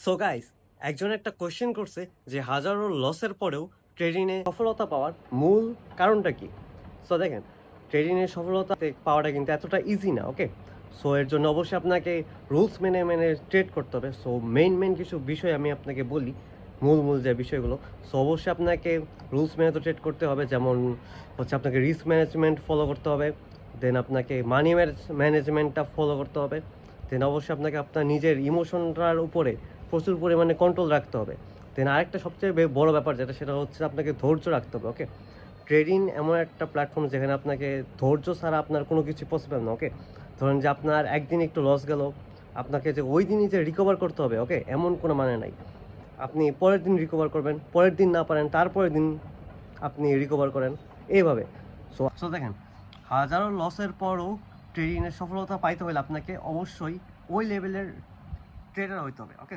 So guys, একজন একটা question করছে যে হাজারো লসের পরেও ট্রেডিংয়ে সফলতা পাওয়ার মূল কারণটা কি। সো দেখেন, ট্রেডিংয়ে সফলতা পাওয়াটা কিন্তু এতটা ইজি না। ওকে, সো এর জন্য অবশ্যই আপনাকে রুলস মেনে মেনে ট্রেড করতে হবে। সো মেইন কিছু বিষয় আমি আপনাকে বলি, মূল যে বিষয়গুলো। সো অবশ্যই আপনাকে রুলস মেনে তো ট্রেড করতে হবে। যেমন হচ্ছে আপনাকে রিস্ক ম্যানেজমেন্ট ফলো করতে হবে, দেন আপনাকে মানি ম্যানেজমেন্টটা ফলো করতে হবে, দেন অবশ্যই আপনাকে আপনার নিজের ইমোশনটার উপরে প্রচুর পরিমাণে কন্ট্রোল রাখতে হবে। দেন আরেকটা সবচেয়ে বড় ব্যাপার যেটা, সেটা হচ্ছে আপনাকে ধৈর্য রাখতে হবে। ওকে, ট্রেডিং এমন একটা প্ল্যাটফর্ম যেখানে আপনাকে ধৈর্য ছাড়া আপনার কোনো কিছু পসিবল না। ওকে, ধরেন যে আপনার একদিন একটু লস গেল, আপনাকে যে ওই দিনই যে রিকভার করতে হবে, ওকে, এমন কোনো মানে নাই। আপনি পরের দিন রিকভার করবেন, পরের দিন না পারেন তারপরের দিন আপনি রিকভার করেন, এইভাবে। সো দেখেন, হাজারো লসের পরও ট্রেডিংয়ে সফলতা পাইতে হলে আপনাকে অবশ্যই ওই লেভেলের ট্রেডার হইতে হবে। ওকে।